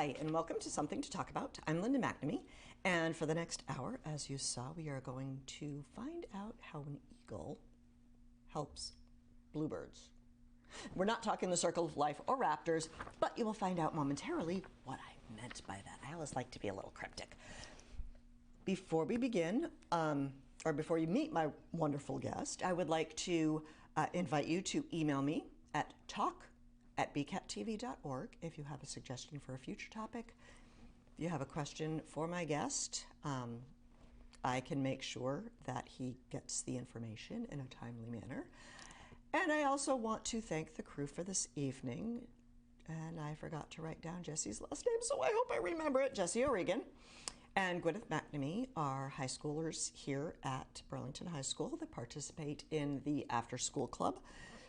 Hi, and welcome to Something to Talk About. I'm Linda McNamee, and for the next hour, as you saw, we are going to find out how an eagle helps bluebirds. We're not talking the circle of life or raptors, but you will find out momentarily what I meant by that. I always like to be a little cryptic. Before we begin, or before you meet my wonderful guest, I would like to invite you to email me at talk@bcattv.org if you have a suggestion for a future topic. If you have a question for my guest, I can make sure that he gets the information in a timely manner. And I also want to thank the crew for this evening. And I forgot to write down Jesse's last name, so I hope I remember it. Jesse O'Regan and Gwyneth McNamee are high schoolers here at Burlington High School that participate in the after school club.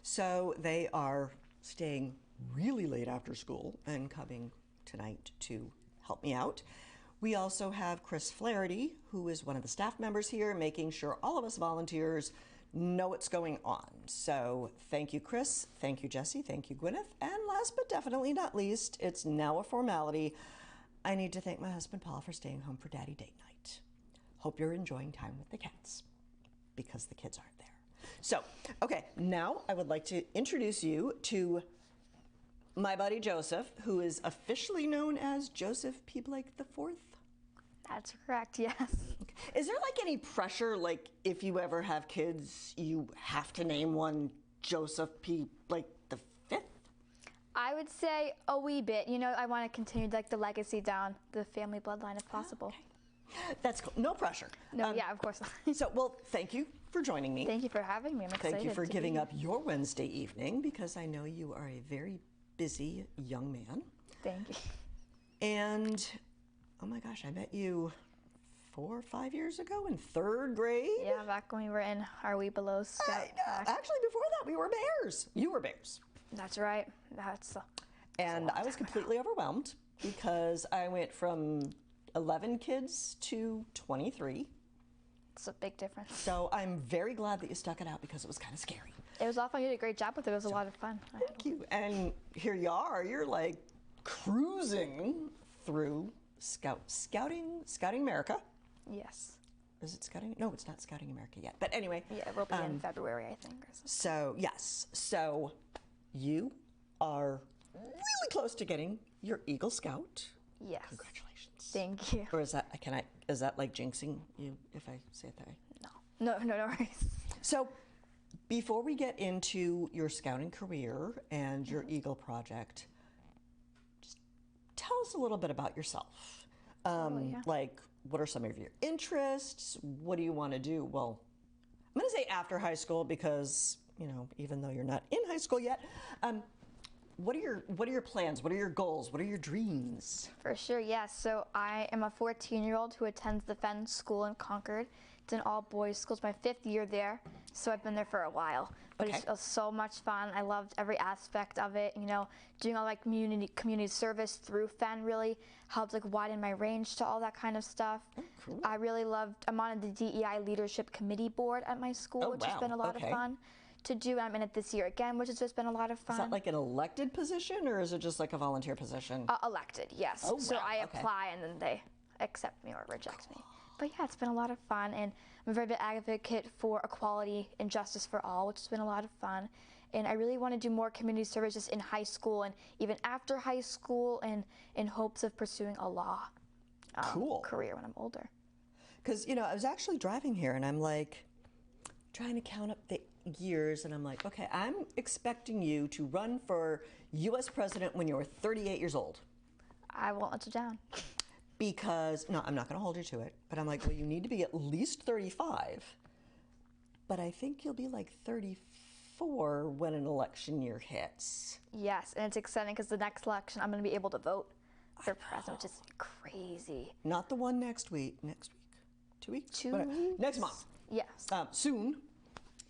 So they are staying really late after school and coming tonight to help me out. We also have Chris Flaherty, who is one of the staff members here, making sure all of us volunteers know what's going on. So thank you, Chris. Thank you, Jesse. Thank you, Gwyneth. And last but definitely not least, it's now a formality. I need to thank my husband, Paul, for staying home for Daddy Date Night. Hope you're enjoying time with the cats, because the kids aren't there. So, okay, now I would like to introduce you to my buddy Joseph, who is officially known as Joseph P. Blake IV. That's correct, yes. Okay. Is there like any pressure, like if you ever have kids, you have to name one Joseph P. Blake V? I would say a wee bit. You know, I want to continue like the legacy down the family bloodline if possible. Okay. That's cool. No pressure. No, yeah, of course not. So, well, thank you for joining me. Thank you for having me. I'm excited. Thank you for giving up your Wednesday evening, because I know you are a very busy young man. Thank you. And, oh my gosh, I met you 4 or 5 years ago in 3rd grade. Yeah, back when we were in our Wee Below Scout. I know. Actually, before that, we were bears. You were bears. That's right. That's and I was completely overwhelmed because I went from 11 kids to 23. It's a big difference. So I'm very glad that you stuck it out, because it was kind of scary. It was awful. You did a great job with it. It was a lot of fun. Thank you. And here you are. You're like cruising through Scouting America. Yes. Is it Scouting? No, it's not Scouting America yet. But anyway. Yeah, it will be in February, I think. Or so, yes. So you are really close to getting your Eagle Scout. Yes. Congratulations. Thank you. Or is that like jinxing you if I say it that way? No worries. So before we get into your scouting career and your Eagle project, just tell us a little bit about yourself. Like, what are some of your interests? What do you want to do? Well, I'm going to say after high school, because, you know, even though you're not in high school yet, what are your plans? What are your goals? What are your dreams? For sure, yes. So I am a 14-year-old who attends the Fenn School in Concord. It's an all-boys school. It's my 5th year there, so I've been there for a while. But Okay. It was so much fun. I loved every aspect of it. You know, doing all like community service through Fenn really helped like widen my range to all that kind of stuff. Oh, cool. I really loved. I'm on the DEI Leadership Committee board at my school, which has been a lot of fun to do. I'm in it this year again, which has just been a lot of fun. Is that like an elected position, or is it just like a volunteer position? Elected, yes. Oh, so wow. I apply and then they accept me or reject me. But yeah, it's been a lot of fun, and I'm a very big advocate for equality and justice for all, which has been a lot of fun. And I really want to do more community service just in high school and even after high school, and in hopes of pursuing a law career when I'm older. Because, you know, I was actually driving here and I'm like trying to count up the years, and I'm like, okay, I'm expecting you to run for U.S. president when you're 38 years old. I won't let you down. Because, no, I'm not going to hold you to it, but I'm like, well, you need to be at least 35. But I think you'll be like 34 when an election year hits. Yes, and it's exciting because the next election I'm going to be able to vote for president, which is crazy. Not the one next week. 2 weeks? 2 weeks? Next month. Yes. Soon.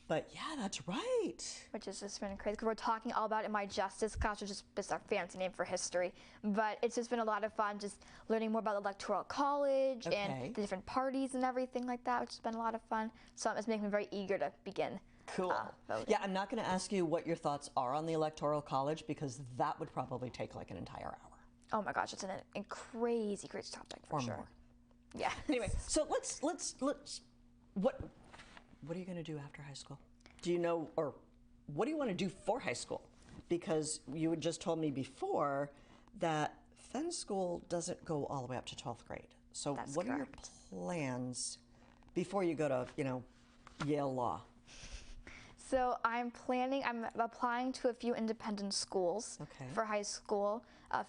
But yeah, that's right. Which has just been crazy, because we're talking all about it in my justice class, which is just our fancy name for history. But it's just been a lot of fun just learning more about the Electoral College and the different parties and everything like that, which has been a lot of fun. So it's making me very eager to begin voting. Yeah, I'm not going to ask you what your thoughts are on the Electoral College, because that would probably take like an entire hour. Oh my gosh, it's a crazy, crazy topic for Or sure. more. Yeah. Anyway, so let's what are you going to do after high school? Do you know, or what do you want to do for high school? Because you had just told me before that Fen School doesn't go all the way up to 12th grade. So That's what are your correct. plans before you go to, Yale Law? So I'm applying to a few independent schools Okay. for high school.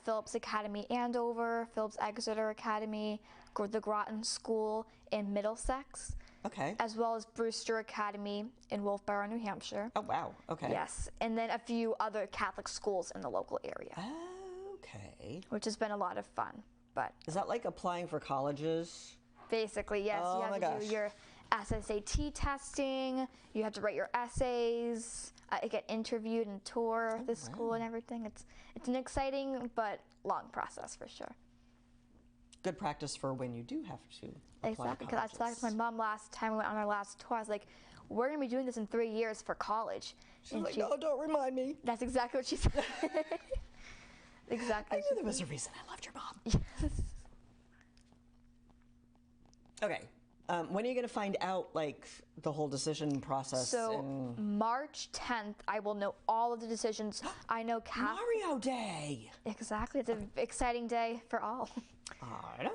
Phillips Academy Andover, Phillips Exeter Academy, the Groton School in Middlesex, Okay. as well as Brewster Academy in Wolfboro, New Hampshire. Oh, wow. Okay. Yes, and then a few other Catholic schools in the local area, Okay. which has been a lot of fun. But Is that like applying for colleges? basically, yes, Oh you my have to gosh. do your SSAT testing, you have to write your essays, get interviewed and tour the school and everything. It's an exciting but long process for sure. Good practice for when you do have to apply Exactly, to because I talked to my mom last time we went on our last tour. I was like, we're going to be doing this in 3 years for college. She's like, no, don't remind me. That's exactly what she said. Exactly. I knew there was a reason I loved your mom. Yes. Okay. When are you going to find out, like, the whole decision process? So and March 10th, I will know all of the decisions. I know Mario Day. Exactly. It's an exciting day for all. I know.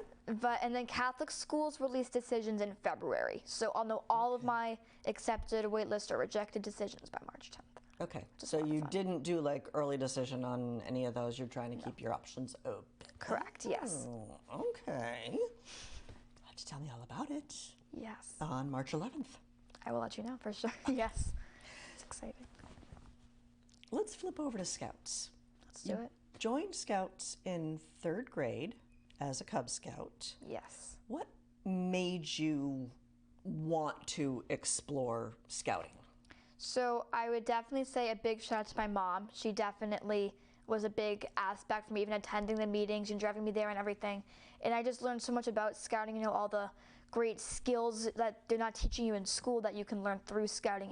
And then Catholic schools release decisions in February. So I'll know all of my accepted, waitlist, or rejected decisions by March 10th. Okay. So you didn't do, like, early decision on any of those. You're trying to keep your options open. Correct, yes. Oh, okay. Have to tell me all about it Yes. on March 11th. I will let you know for sure. Yes. It's exciting. Let's flip over to Scouts. Let's do it. Joined Scouts in 3rd grade as a Cub Scout. Yes. What made you want to explore scouting? So I would definitely say a big shout out to my mom. She definitely was a big aspect for me, even attending the meetings and driving me there and everything. And I just learned so much about scouting, all the great skills that they're not teaching you in school that you can learn through scouting,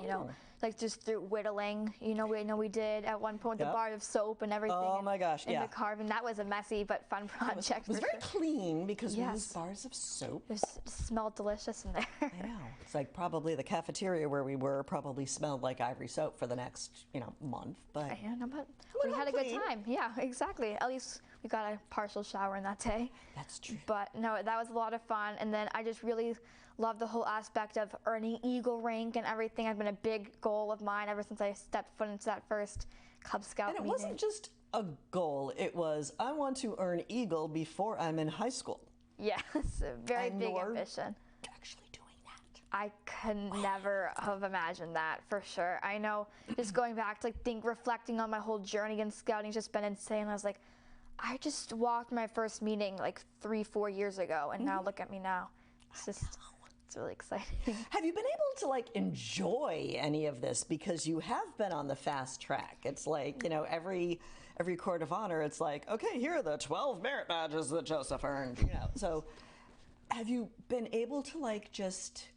like just through whittling, we did at one point the Yep. bar of soap and everything. Oh my gosh, and yeah. the carving. That was a messy but fun project. It was for very sure. clean because we Yes. used bars of soap. It smelled delicious in there. I know. It's like probably the cafeteria where we were probably smelled like ivory soap for the next, month. But I know, but we Well, had a good clean. time. Yeah, exactly. At least we got a partial shower in that day. that's true. But no, that was a lot of fun. And then I just really love the whole aspect of earning Eagle rank and everything. Has been a big goal of mine ever since I stepped foot into that first Cub Scout And it meeting. wasn't just a goal. It was, I want to earn Eagle before I'm in high school. Yes, a very And big you're ambition. actually doing that. I could never have imagined that for sure. I know, just going back to reflecting on my whole journey in scouting has just been insane. I was like, I just walked my first meeting like 3-4 years ago, and now look at me now. It's really exciting. Have you been able to enjoy any of this? Because you have been on the fast track. It's like, every court of honor, it's like, okay, here are the 12 merit badges that Joseph earned, So have you been able to just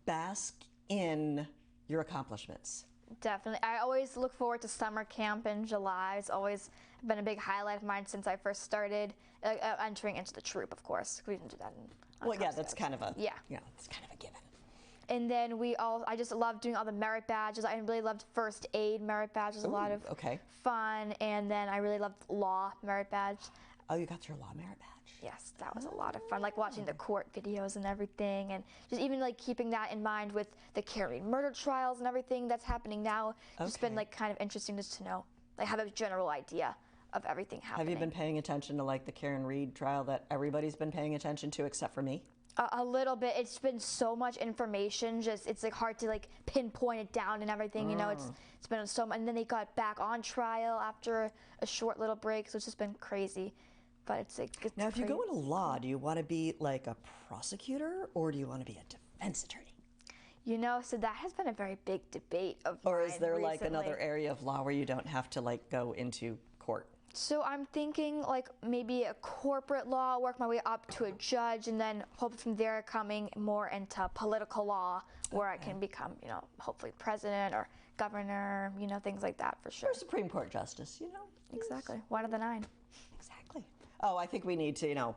bask in your accomplishments? Definitely. I always look forward to summer camp in July. It's always been a big highlight of mine since I first started entering into the troop, of course. We didn't do that on Well, yeah, Cub that's Scouts. kind of a, Yeah. it's kind of a given. And then I just loved doing all the merit badges. I really loved first aid merit badges, a lot of okay. fun. And then I really loved law merit badge. Oh, you got your law merit badge. Yes, that was a lot of fun, watching the court videos and everything, and just even keeping that in mind with the Karen murder trials and everything that's happening now. It's just been Okay. kind of interesting just to know, have a general idea of everything happening. Have you been paying attention to the Karen Reed trial that everybody's been paying attention to except for me? A little bit. It's been so much information. It's hard to pinpoint it down and everything. It's been so much. And then they got back on trial after a short little break, so it's just been crazy. But it's Now, if you go crazy. into law, do you want to be a prosecutor or do you want to be a defense attorney? So that has been a very big debate of Or is mine there recently. another area of law where you don't have to go into court? So I'm thinking maybe a corporate law, work my way up to a judge, and then hopefully from there coming more into political law, where I can become, hopefully president or governor, things like that for sure. Or Supreme Court justice, Exactly. One of the 9. Exactly. Exactly. Oh, I think we need to,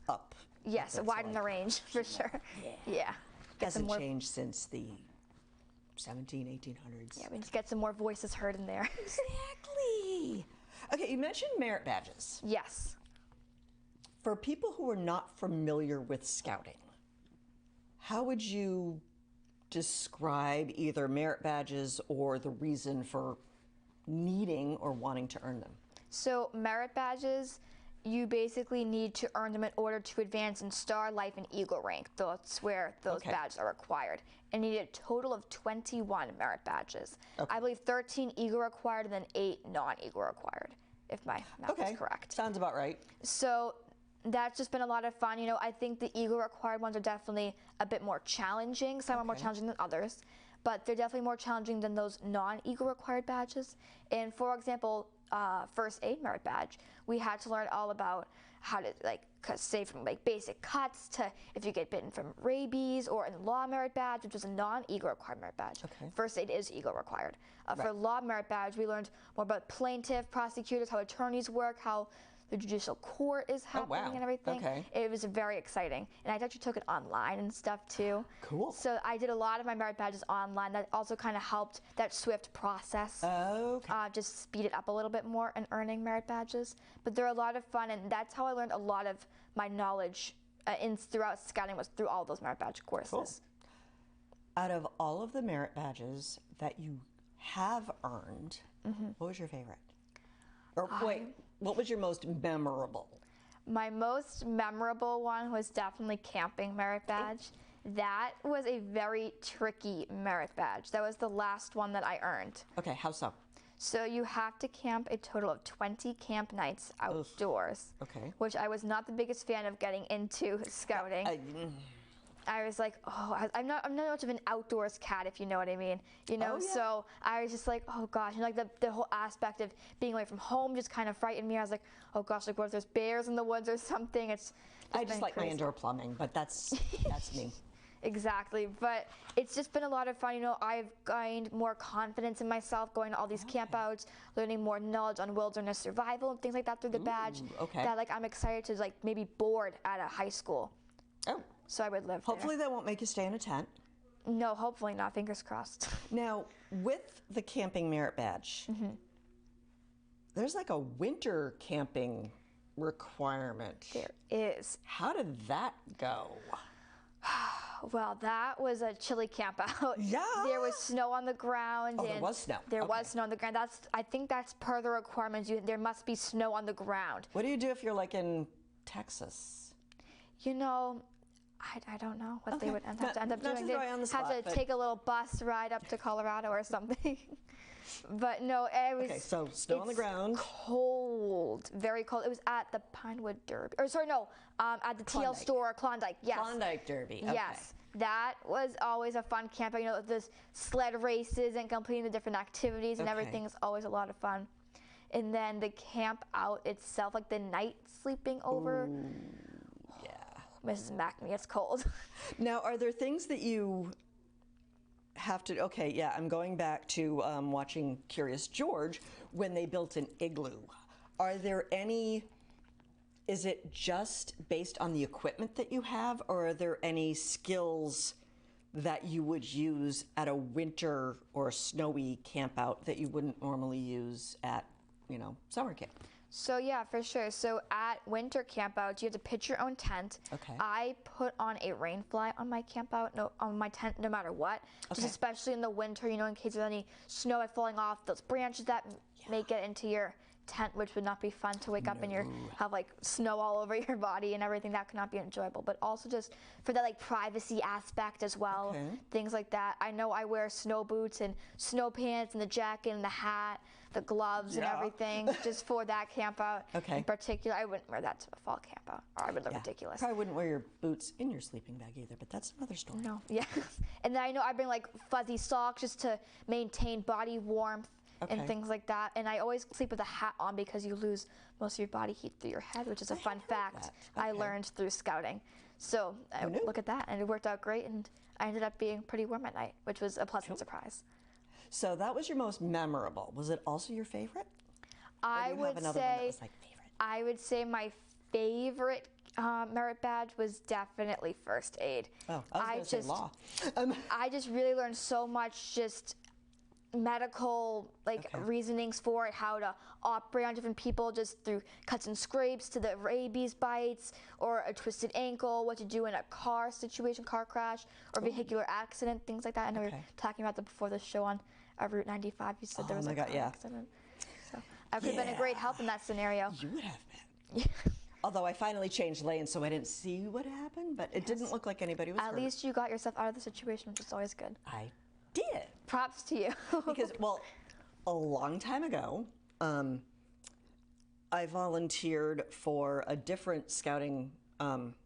up. Yes, widen the range for sure. Yeah. Hasn't changed since the 1800s. Yeah, we just get some more voices heard in there. Exactly. Okay, you mentioned merit badges. Yes. For people who are not familiar with scouting, how would you describe either merit badges or the reason for needing or wanting to earn them? So merit badges, you basically need to earn them in order to advance in Star, Life, and Eagle rank. That's where those badges are required. And you need a total of 21 merit badges. I believe 13 Eagle required and then 8 non-Eagle required, if my math is correct. Sounds about right. So that's just been a lot of fun. I think the Eagle required ones are definitely a bit more challenging. Some are more challenging than others, but they're definitely more challenging than those non-Eagle required badges. And for example, first aid merit badge, we had to learn all about how to say from basic cuts to if you get bitten from rabies, or in law merit badge, which is a non-Eagle required merit badge. First aid is Eagle required. For law merit badge, we learned more about plaintiff, prosecutors, how attorneys work, how the judicial court is happening and everything. It was very exciting. And I actually took it online and stuff too. Cool. So I did a lot of my merit badges online. That also kind of helped that swift process. Just speed it up a little bit more in earning merit badges. But they're a lot of fun, and that's how I learned a lot of my knowledge throughout scouting, was through all those merit badge courses. Cool. Out of all of the merit badges that you have earned, what was your favorite? Or wait, what was your most memorable? My most memorable one was definitely camping merit badge. That was a very tricky merit badge. That was the last one that I earned. Okay, how so? So you have to camp a total of 20 camp nights outdoors. Which I was not the biggest fan of getting into scouting. I was like, I'm not much of an outdoors cat, if you know what I mean. So I was just like, oh gosh, and the whole aspect of being away from home just kind of frightened me. I was like, oh gosh, what if there's bears in the woods or something? I just like my indoor plumbing, but that's me. Exactly, but it's just been a lot of fun. I've gained more confidence in myself going to all these campouts, learning more knowledge on wilderness survival and things like that through the badge. That I'm excited to maybe board at a high school. So I would live Hopefully there. They won't make you stay in a tent. No, hopefully not. Fingers crossed. Now, with the camping merit badge, there's a winter camping requirement. There is. How did that go? Well, that was a chilly camp out. Yeah. There was snow on the ground. Oh, there was snow. There was snow on the ground. I think that's per the requirements. There must be snow on the ground. What do you do if you're in Texas? I don't know what they would have to end up doing. They'd have to take a little bus ride up to Colorado or something. But no, it was. Okay, so snow on the ground. Cold, very cold. It was at the Pinewood Derby. Or sorry, no, at the TL store, Klondike. Yes. Klondike Derby. Okay. Yes, that was always a fun camp. The sled races and completing the different activities and everything is always a lot of fun. And then the camp out itself, the night sleeping over. Ooh. Mrs. Macney, it's cold. Now, are there things that you have to, I'm going back to watching Curious George when they built an igloo. Are there any, is it just based on the equipment that you have, or are there any skills that you would use at a winter or snowy camp out that you wouldn't normally use at, summer camp? So yeah, for sure. So at winter campouts, you have to pitch your own tent. I put on a rain fly on my on my tent, no matter what. Just especially in the winter, in case there's any snow falling off those branches that may get into your tent, which would not be fun to wake up and have snow all over your body and everything. That could not be enjoyable. But also just for that privacy aspect as well, things like that. I know I wear snow boots and snow pants and the jacket and the hat, the gloves and everything, just for that camp out. In particular, I wouldn't wear that to a fall camp out, or I would look ridiculous. Probably wouldn't wear your boots in your sleeping bag either, but that's another story. No, and then I know I bring fuzzy socks just to maintain body warmth and things like that. And I always sleep with a hat on because you lose most of your body heat through your head, which is a fun fact I learned through scouting. So look at that, and it worked out great, and I ended up being pretty warm at night, which was a pleasant surprise. So that was your most memorable. Was it also your favorite? I would say I would say my favorite merit badge was definitely first aid. Oh, I was going to say law. I just really learned so much, just medical reasonings for it, how to operate on different people, just through cuts and scrapes to the rabies bites or a twisted ankle, what to do in a car situation, car crash or vehicular accident, things like that. I know we were talking about that before the show on Route 95. You said there was a car accident. So I could have been a great help in that scenario. You would have been. Although I finally changed lanes, so I didn't see what happened, but it didn't look like anybody was hurt. At least you got yourself out of the situation, which is always good. I did. Props to you. Because, well, a long time ago, I volunteered for a different scouting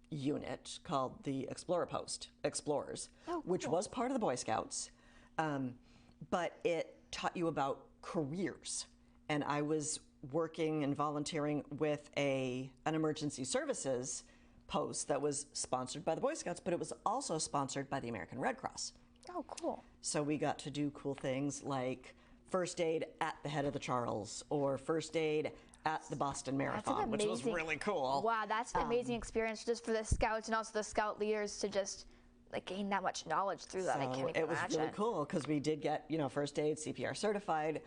unit called the Explorers, which was part of the Boy Scouts, but it taught you about careers. And I was working and volunteering with an emergency services post that was sponsored by the Boy Scouts, but it was also sponsored by the American Red Cross. Oh, cool. So we got to do cool things like first aid at the Head of the Charles or first aid at the Boston Marathon, which was really cool. Wow, that's an amazing experience just for the scouts and also the scout leaders to just gain that much knowledge through that. I can't even it was imagine. really cool because we did get, first aid, CPR certified.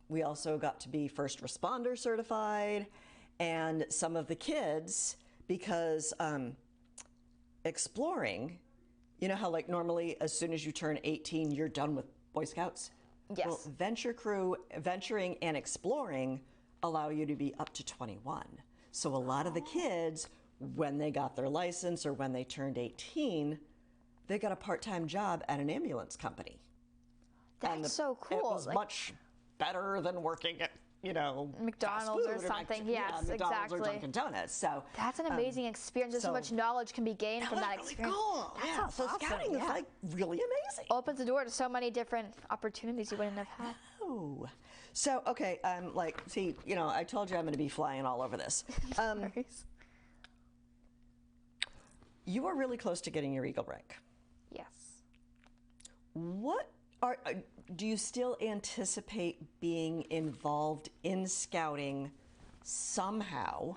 We also got to be first responder certified, and some of the kids, because exploring, you know how normally as soon as you turn 18, you're done with Boy Scouts? Yes. Well, venturing and exploring allow you to be up to 21. So a lot of the kids, when they got their license or when they turned 18, they got a part-time job at an ambulance company. That's so cool. It was much better than working at, McDonald's or something. Yes, McDonald's exactly. or Dunkin' Donuts. So that's an amazing experience. Just so much knowledge can be gained from that experience. Cool. That sounds awesome. Scouting is really amazing. Opens the door to so many different opportunities you wouldn't have had. Oh. So, okay, see, I told you I'm going to be flying all over this. You were really close to getting your Eagle rank. Yes. Do you still anticipate being involved in scouting somehow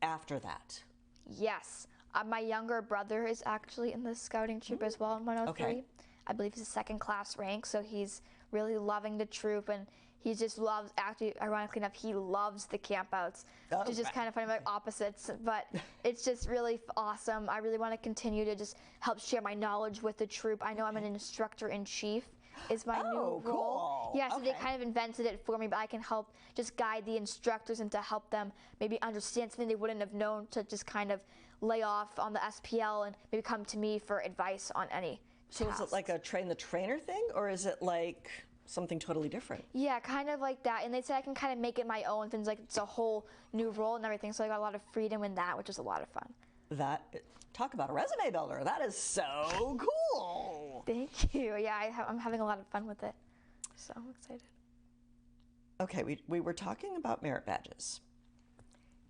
after that? Yes. My younger brother is actually in the scouting troop as well in 103. Okay. I believe he's a second class rank, so he's really loving the troop, and he just loves, actually, ironically enough, he loves the campouts, which is just kind of funny, like opposites, but it's just really awesome. I really want to continue to just help share my knowledge with the troop. I know I'm an instructor-in-chief is my new role. Cool. Yeah, so they kind of invented it for me, but I can help just guide the instructors and to help them maybe understand something they wouldn't have known, to just kind of lay off on the SPL and maybe come to me for advice on any So tasks. is it like a train the trainer thing, or is it like something totally different? Yeah, kind of like that. And they said I can kind of make it my own, things like it's a whole new role and everything. So I got a lot of freedom in that, which is a lot of fun. Talk about a resume builder. That is so cool. Thank you. Yeah, I'm having a lot of fun with it. So I'm excited. Okay, we were talking about merit badges.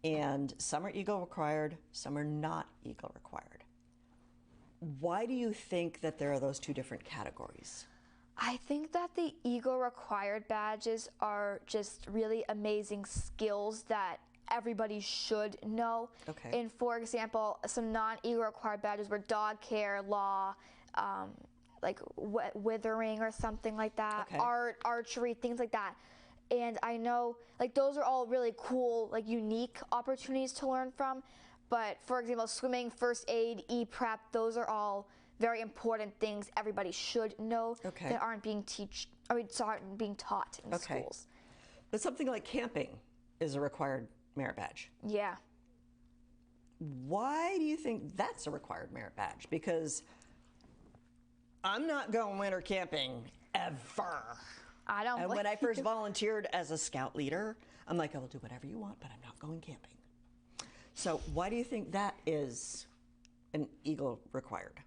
And some are Eagle required, some are not Eagle required. Why do you think that there are those two different categories? I think that the Eagle required badges are just really amazing skills that everybody should know. Okay. And for example, some non-Eagle required badges were dog care, law, like withering or something like that, Okay. art, archery, things like that. And I know those are all really cool, unique opportunities to learn from. But for example, swimming, first aid, e-prep, those are all very important things everybody should know that aren't being taught in schools. But something like camping is a required merit badge. Yeah. Why do you think that's a required merit badge? Because I'm not going winter camping ever. I don't. And when I first volunteered as a scout leader, I'm like, I will do whatever you want, but I'm not going camping. So why do you think that is an Eagle required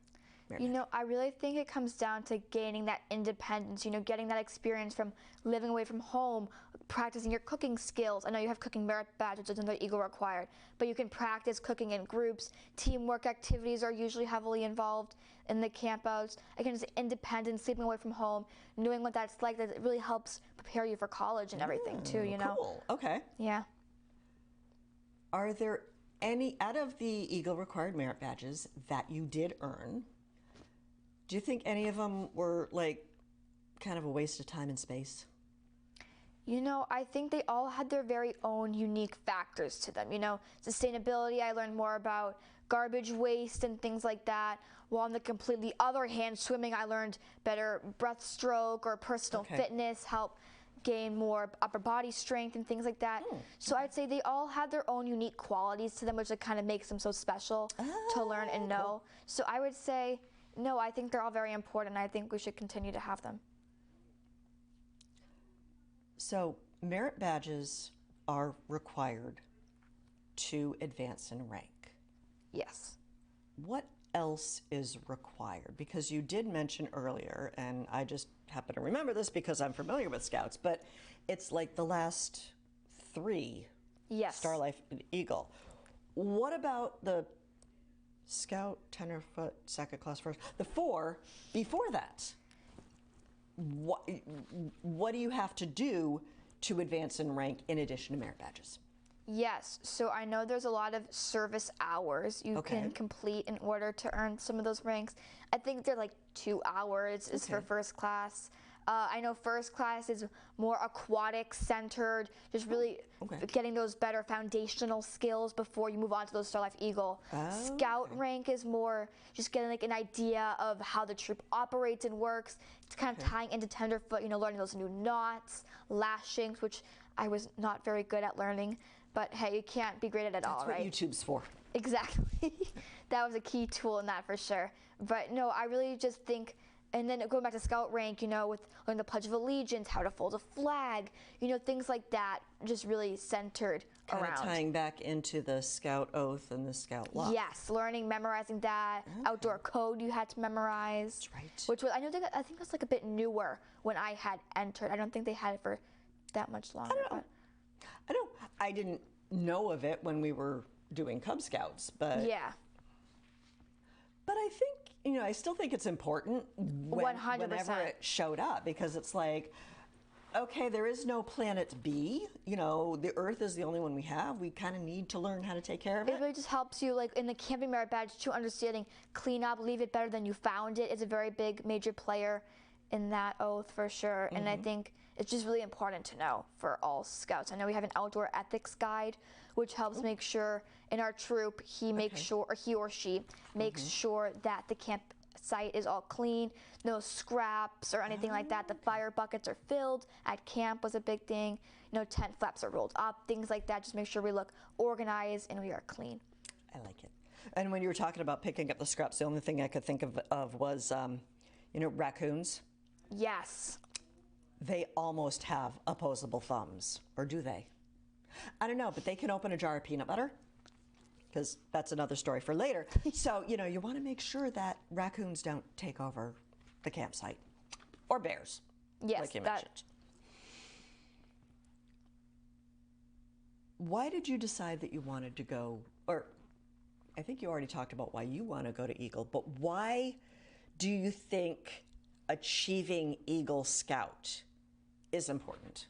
merit badge? I really think it comes down to gaining that independence, getting that experience from living away from home, practicing your cooking skills. I know you have cooking merit badges, which is another Eagle required, but you can practice cooking in groups. Teamwork activities are usually heavily involved in the campouts. Again, just independence, sleeping away from home, knowing what that's like, that it really helps prepare you for college and everything too, Cool, okay. Yeah. Are there any, out of the Eagle required merit badges that you did earn, do you think any of them were like kind of a waste of time and space? You know, I think they all had their very own unique factors to them. You know, sustainability, I learned more about garbage waste and things like that. While on the completely other hand, swimming, I learned better breaststroke or personal fitness, help gain more upper body strength and things like that. So I'd say they all had their own unique qualities to them, which like kind of makes them so special to learn and know. So I would say, no, I think they're all very important. I think we should continue to have them. So merit badges are required to advance in rank. Yes. What else is required? Because you did mention earlier, and I just happen to remember this because I'm familiar with Scouts, but it's like the last three, Yes. Starlife and Eagle. What about the Scout, tenderfoot, second class first, the four before that? What do you have to do to advance in rank in addition to merit badges? Yes, so I know there's a lot of service hours you can complete in order to earn some of those ranks. I think they're like 2 hours is for first class. I know first class is more aquatic centered, just really getting those better foundational skills before you move on to those Starlife Eagle. Scout rank is more just getting like an idea of how the troop operates and works. It's kind of tying into tenderfoot, you know, learning those new knots, lashings, which I was not very good at learning. But hey, you can't be great at it all, right? That's what YouTube's for. Exactly. That was a key tool in that for sure. But no, I really just think, and then going back to Scout rank, you know, with learning the Pledge of Allegiance, how to fold a flag, you know, things like that, just really centered Kind around. of tying back into the Scout Oath and the Scout Law. Yes, learning, memorizing that. Outdoor code you had to memorize. That's right. Which was, I think it was like a bit newer when I had entered. I don't think they had it for that much longer. I didn't know of it when we were doing Cub Scouts, but yeah. But I think, you know, I still think it's important 100%. whenever it showed up, because it's like, okay, there is no planet B. You know, the Earth is the only one we have. We kind of need to learn how to take care of it. It really just helps you, like in the camping merit badge, to understanding clean up, leave it better than you found it is a very big major player in that oath for sure. And I think it's just really important to know for all scouts. I know we have an outdoor ethics guide, which helps make sure in our troop he makes sure, or he or she makes sure that the campsite is all clean, no scraps or anything like that. The fire buckets are filled at camp was a big thing. You know, tent flaps are rolled up, things like that. Just make sure we look organized and we are clean. I like it. And when you were talking about picking up the scraps, the only thing I could think of was, you know, raccoons. Yes. They almost have opposable thumbs, or do they? I don't know, but they can open a jar of peanut butter, because that's another story for later. So, you know, you want to make sure that raccoons don't take over the campsite, or bears, Yes, like you mentioned. Why did you decide that you wanted to go, or I think you already talked about why you want to go to Eagle, but why do you think achieving Eagle Scout is important?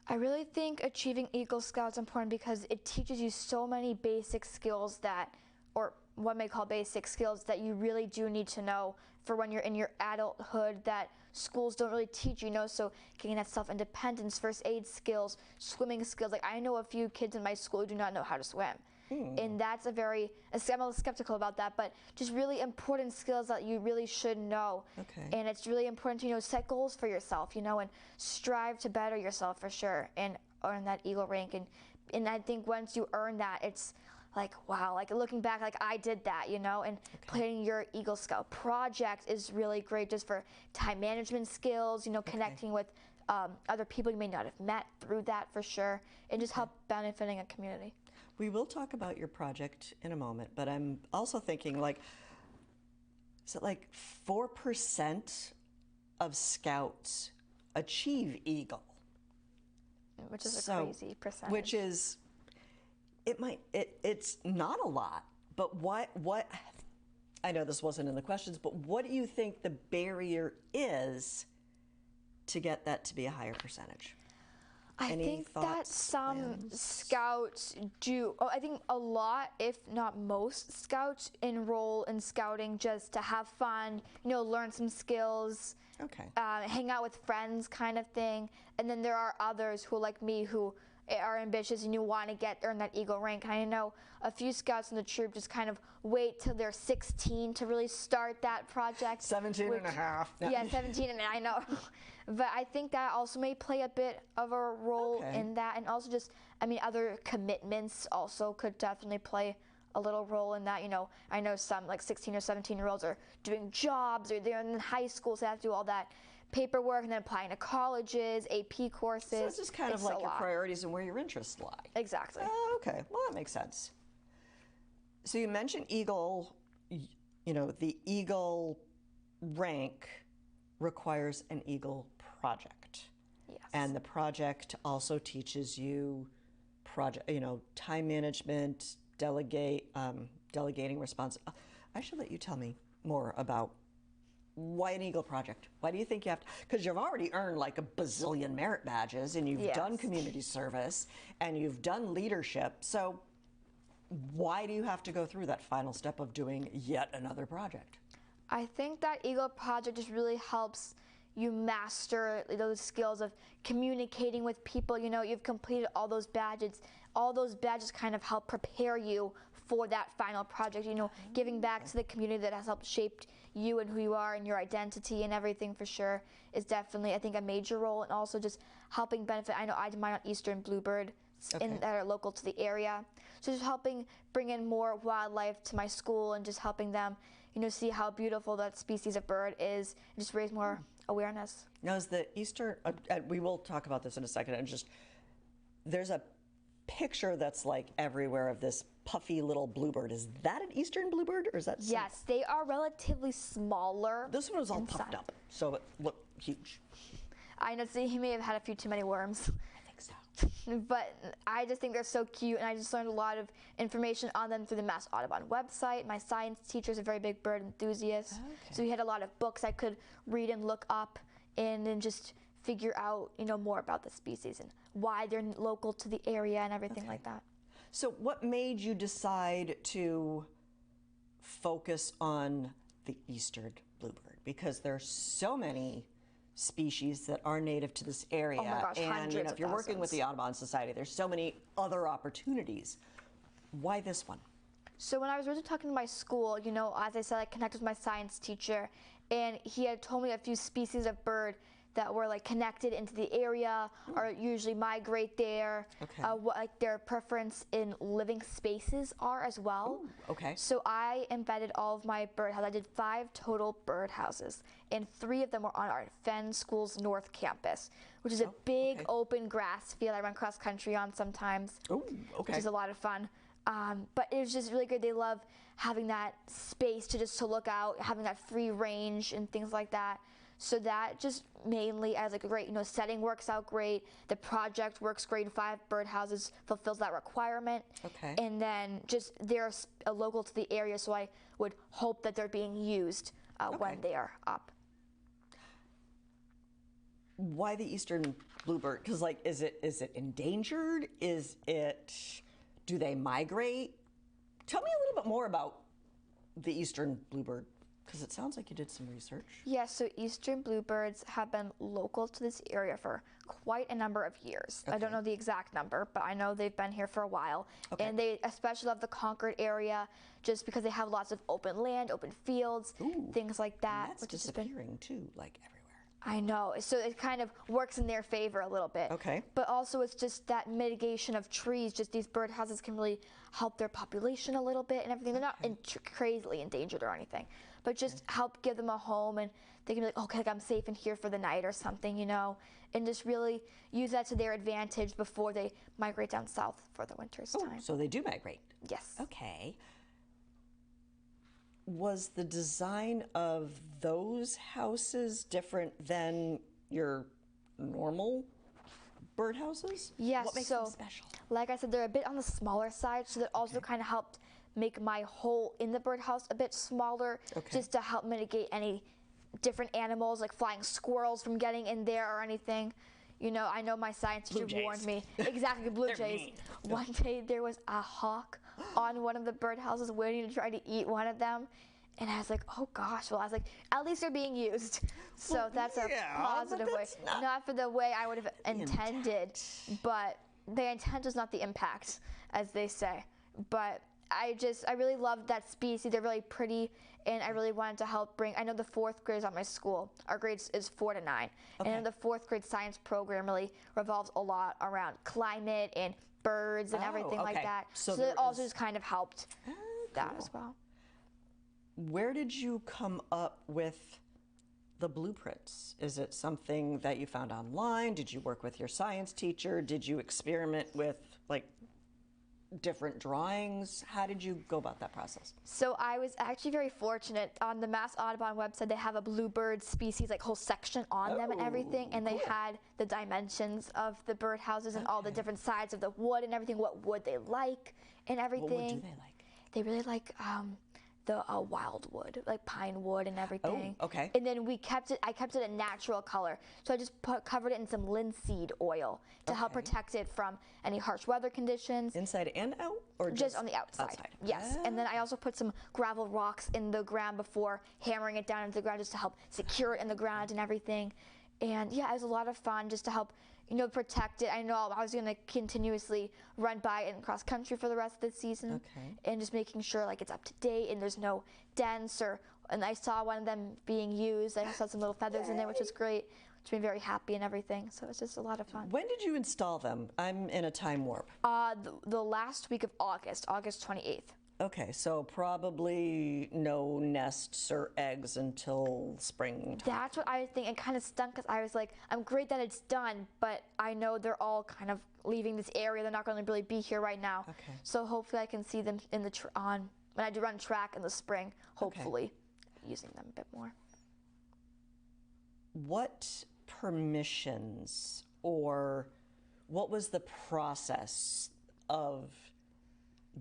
I really think achieving Eagle Scout is important because it teaches you so many basic skills that, or what may call basic skills, that you really do need to know for when you're in your adulthood that schools don't really teach you, know, so getting that self-independence, first aid skills, swimming skills. Like I know a few kids in my school who do not know how to swim. And that's I'm a little skeptical about that, but just really important skills that you really should know. And it's really important to, you know, set goals for yourself, you know, and strive to better yourself for sure and earn that Eagle rank. And I think once you earn that, it's like, wow, like looking back, like I did that, you know, and planning your Eagle Scout project is really great just for time management skills, you know, connecting with other people you may not have met through that for sure, and just help benefiting a community. We will talk about your project in a moment, but I'm also thinking, like, is it like 4% of scouts achieve Eagle? Which is a crazy percentage. Which is, it's not a lot, but what, I know this wasn't in the questions, but what do you think the barrier is to get that to be a higher percentage? I Any think that thoughts, some plans? scouts do. Oh, I think a lot, if not most, scouts enroll in scouting just to have fun, learn some skills, Okay. hang out with friends, kind of thing. And then there are others who, like me, who are ambitious and you want to earn that Eagle rank. I know a few scouts in the troop just kind of wait till they're 16 to really start that project. 17 and a half. Yeah, 17, and I know. But I think that also may play a bit of a role Okay. in that. And also just, other commitments also could definitely play a little role in that. I know some like 16 or 17-year-olds are doing jobs, or they're in high school, so they have to do all that paperwork and then applying to colleges, AP courses. So it's just kind of It's like a your lot. priorities and where your interests lie. Exactly. Okay, well, that makes sense. So you mentioned Eagle, the Eagle rank requires an Eagle project. Yes. And the project also teaches you time management, delegating response. I should let you tell me more about why an Eagle project. Why do you think you have to? Because you've already earned like a bazillion merit badges, and you've done community service, and you've done leadership. So why do you have to go through that final step of doing yet another project? I think that Eagle project just really helps you master those skills of communicating with people. You've completed all those badges. All those badges kind of help prepare you for that final project. Giving back to the community that has helped shape you and who you are and your identity and everything, for sure, is definitely, I think, a major role. And also just helping benefit. I know I did mine on Eastern Bluebird that are local to the area. So just helping bring in more wildlife to my school and just helping them, see how beautiful that species of bird is, and just raise more awareness. Now, is the Eastern, we will talk about this in a second, and just, there's a picture that's like everywhere of this puffy little bluebird. Is that an Eastern bluebird, or is that Yes, they are relatively smaller. This one was all inside. puffed up, so it looked huge. I know, see, he may have had a few too many worms. I think so. But I just think they're so cute, and I just learned a lot of information on them through the Mass Audubon website. My science teacher is a very big bird enthusiast, so he had a lot of books I could read and look up and just figure out, more about the species and why they're local to the area and everything like that. So what made you decide to focus on the Eastern bluebird? Because there's so many species that are native to this area. Oh my gosh, and hundreds if you're of working with the Audubon Society, there's so many other opportunities. Why this one? So when I was originally talking to my school, as I said, I connected with my science teacher, and he had told me a few species of bird that were like connected into the area, or usually migrate there. What like their preference in living spaces are as well. So I embedded all of my birdhouses. I did 5 total birdhouses, and 3 of them were on our Fenn School's North Campus, which is a big open grass field I run cross country on sometimes, which is a lot of fun. But it was just really good. They love having that space to look out, having that free range and things like that. So that just mainly as like a great, setting works out great. The project works great. 5 birdhouses fulfills that requirement. And then just they're local to the area, so I would hope that they're being used when they are up. Why the Eastern bluebird? Because is it endangered? Do they migrate? Tell me a little bit more about the Eastern bluebird, because it sounds like you did some research. Yes, so Eastern bluebirds have been local to this area for quite a number of years. I don't know the exact number, but I know they've been here for a while. And they especially love the Concord area just because they have lots of open land, open fields, things like that. And that's disappearing too, like everywhere. I know, so it kind of works in their favor a little bit. But also it's just that mitigation of trees, just these birdhouses can really help their population a little bit and everything. They're not crazily endangered or anything, but just help give them a home, and they can be like, okay, I'm safe in here for the night or something, and just really use that to their advantage before they migrate down south for the winter's time. So they do migrate? Yes. Okay. Was the design of those houses different than your normal birdhouses? Yes. What makes them special? Like I said, they're a bit on the smaller side, so that also kind of helped make my hole in the birdhouse a bit smaller, just to help mitigate any different animals like flying squirrels from getting in there or anything. You know, I know my science teacher warned me. Exactly, blue They're jays. mean. One day there was a hawk on one of the birdhouses waiting to try to eat one of them. And I was like, oh gosh. Well, I was like, at least they're being used. So Well, that's a yeah, positive but way. that's Not for the way I would have intended, but the intent is not the impact, as they say. But I really love that species. They're really pretty, and I really wanted to help bring. I know the fourth graders at my school. Our grades is 4 to 9, Okay. and the fourth grade science program really revolves a lot around climate and birds and everything like okay. that. So So there it also is- just kind of helped that cool. as well. Where did you come up with the blueprints? Is it something that you found online? Did you work with your science teacher? Did you experiment with like different drawings? How did you go about that process? So I was actually very fortunate. On the Mass Audubon website, they have a bluebird species like whole section on them and everything, and they cool. had the dimensions of the birdhouses and all the different sides of the wood and everything, what wood they like and everything. What wood do they like? They really like the wildwood, like pine wood and everything. Oh, okay. And then I kept it a natural color. So I just covered it in some linseed oil to help Okay. protect it from any harsh weather conditions. Inside and out, or Just on the outside. Yes. And then I also put some gravel rocks in the ground before hammering it down into the ground just to help secure it in the ground and everything. And yeah, it was a lot of fun just to help, you know, protect it. I know I was going to continuously run by it in cross country for the rest of the season. Okay. And just making sure like it's up to date and there's no dents and I saw one of them being used. I saw some little feathers in there, which was great. Which made me very happy and everything. So it's just a lot of fun. When did you install them? I'm in a time warp. The last week of August 28th. Okay, so probably no nests or eggs until springtime. That's what I was thinking. It kind of stunk because I was like, I'm great that it's done, but I know they're all kind of leaving this area. They're not going to really be here right now. Okay. So hopefully I can see them in the when I do run track in the spring. Hopefully, using them a bit more. What permissions or what was the process of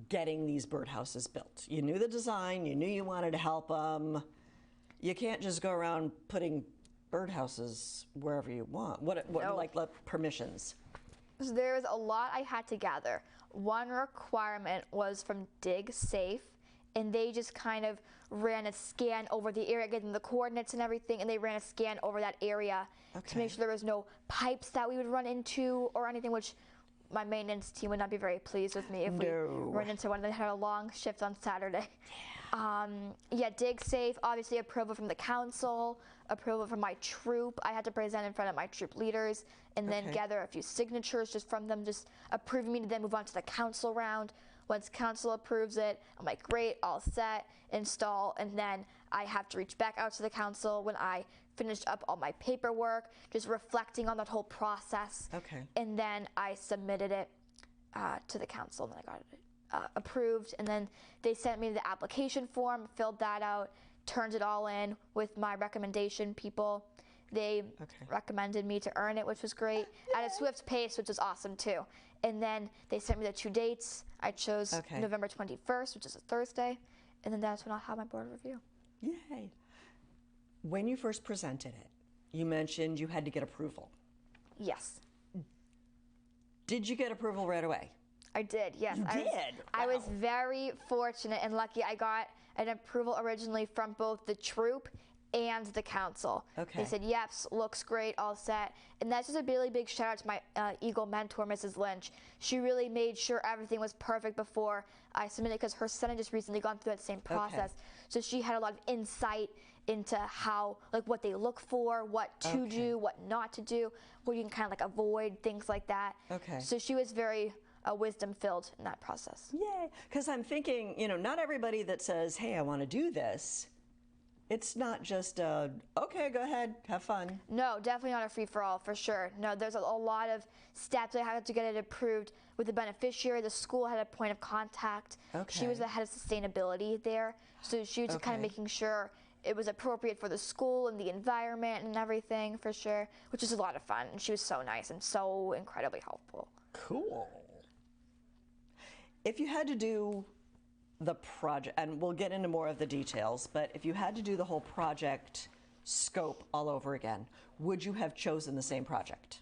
getting these birdhouses built? You knew the design, you knew you wanted to help them. You can't just go around putting birdhouses wherever you want. What No. like permissions? So there was a lot I had to gather. One requirement was from Dig Safe, and they just kind of ran a scan over the area, getting the coordinates and everything, and they ran a scan over that area to make sure there was no pipes that we would run into or anything, which my maintenance team would not be very pleased with me if we ran into one. They had a long shift on Saturday. Yeah, Dig Safe, obviously approval from the council, approval from my troop. I had to present in front of my troop leaders and then gather a few signatures just from them, just approving me to then move on to the council round. Once council approves it, I'm like, great, all set, install, and then I have to reach back out to the council when I finished up all my paperwork, just reflecting on that whole process. Okay. And then I submitted it to the council, and then I got it approved, and then they sent me the application form, filled that out, turned it all in with my recommendation people. They recommended me to earn it, which was great, at a swift pace, which was awesome too. And then they sent me the 2 dates. I chose November 21st, which is a Thursday, and then that's when I'll have my board review. Yay. When you first presented it, you mentioned you had to get approval. Yes. Did you get approval right away? I did, yes. You did? I was Wow. very fortunate and lucky. I got an approval originally from both the troop and the council. Okay. They said, yep, looks great, all set. And that's just a really big shout out to my Eagle mentor, Mrs. Lynch. She really made sure everything was perfect before I submitted, because her son had just recently gone through that same process. So she had a lot of insight into how, like, what they look for, what to do, what not to do, what you can kind of like avoid, things like that. Okay. So she was very wisdom-filled in that process. Yay. Because I'm thinking, you know, not everybody that says, hey, I want to do this, it's not just, okay, go ahead, have fun. No, definitely not a free-for-all, for sure. No, there's a lot of steps. I had to get it approved with the beneficiary. The school had a point of contact. She was the head of sustainability there, so she was just kind of making sure it was appropriate for the school and the environment and everything, for sure, which is a lot of fun. And she was so nice and so incredibly helpful. Cool. If you had to do the project, and we'll get into more of the details, but if you had to do the whole project scope all over again, would you have chosen the same project?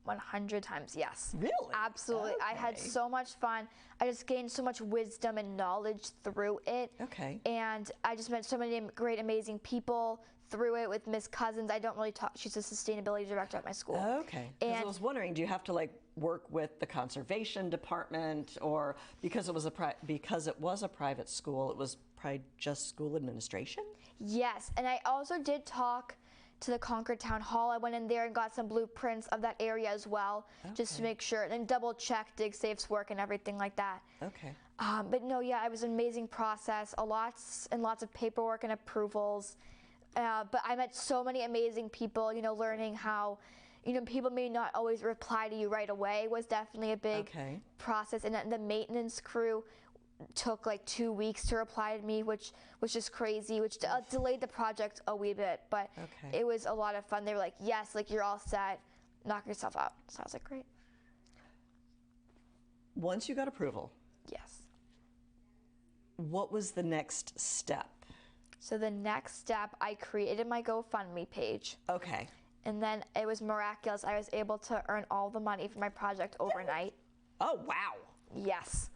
100 times yes. Really? Absolutely. I had Okay. so much fun. I just gained so much wisdom and knowledge through it. Okay. And I just met so many great, amazing people through it with Miss Cousins. I don't really talk, she's a sustainability director at my school. Okay. Because I And was wondering, do you have to like work with the conservation department, or because it was a private school, it was probably just school administration? yes, and I also did talk to the Concord Town Hall. I went in there and got some blueprints of that area as well, just to Okay. make sure, and double check DigSafe's work and everything like that. Okay. But no, yeah, it was an amazing process, lots and lots of paperwork and approvals. But I met so many amazing people, learning how, people may not always reply to you right away was definitely a big Okay. process. And then the maintenance crew took like 2 weeks to reply to me, which was just crazy, which delayed the project a wee bit. But Okay. it was a lot of fun. They were like, yes, like you're all set, knock yourself out. So I was like, great. Once you got approval, Yes. what was the next step? So the next step, I created my GoFundMe page. Okay. And then it was miraculous. I was able to earn all the money for my project overnight. Oh, wow. Yes.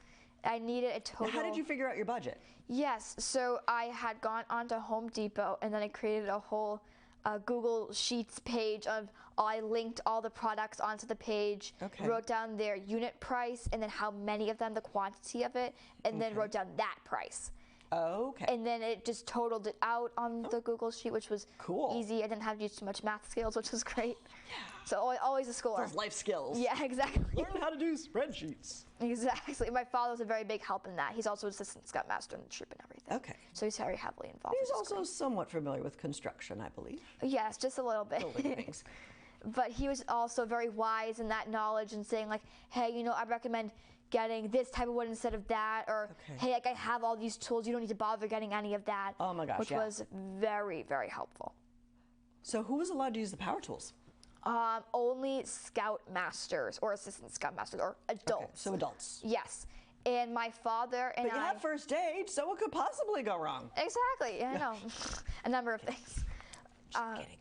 I needed a total. How did you figure out your budget? Yes. So I had gone onto Home Depot and then I created a whole Google Sheets page of I linked all the products onto the page, Okay. wrote down their unit price and then how many of them, the quantity of it, and then wrote down that price. Okay. And then it just totaled it out on the Google Sheet, which was Cool. easy. I didn't have to use too much math skills, which was great. So always a score. Those life skills. Yeah, exactly. Learn how to do spreadsheets. Exactly. My father was a very big help in that. He's also assistant scoutmaster in the troop and everything. Okay. So he's very heavily involved. He's which is also somewhat familiar with construction, I believe. great. Yes, just a little bit. Building things. But he was also very wise in that knowledge and saying like, hey, I recommend getting this type of wood instead of that, or Okay. hey, like I have all these tools, you don't need to bother getting any of that. Oh my gosh, which yeah. was very, very helpful. So who was allowed to use the power tools? Only scoutmasters or assistant scoutmasters or adults. Okay, so adults. Yes. And my father and But you I. have first aid, so what could possibly go wrong? Exactly. Yeah, I know. A number of things. Just kidding.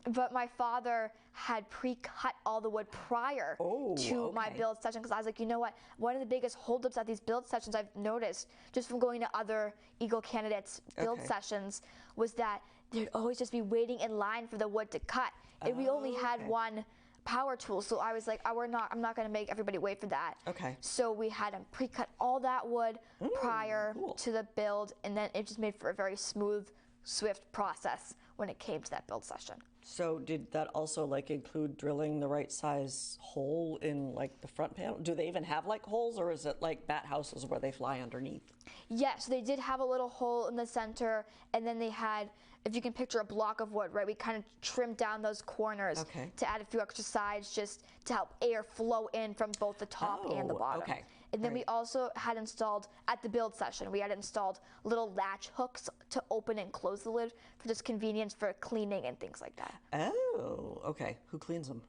But my father had pre-cut all the wood prior to my okay. build session because I was like, you know what? One of the biggest holdups at these build sessions I've noticed just from going to other Eagle candidates build Okay. sessions was that there'd always just be waiting in line for the wood to cut. And we only had Okay. one power tool, so I was like, I'm not going to make everybody wait for that. Okay. So we had him pre-cut all that wood prior cool. to the build, and then it just made for a very smooth, swift process when it came to that build session. So did that also like include drilling the right size hole in like the front panel? Do they even have like holes, or is it like bat houses where they fly underneath? Yes, they did have a little hole in the center, and then they had, if you can picture a block of wood, right, we kind of trimmed down those corners Okay. to add a few extra sides just to help air flow in from both the top and the Oh, bottom. okay. And then we Right. also had installed, at the build session, we had installed little latch hooks to open and close the lid for just convenience for cleaning and things like that. Oh, okay. Who cleans them?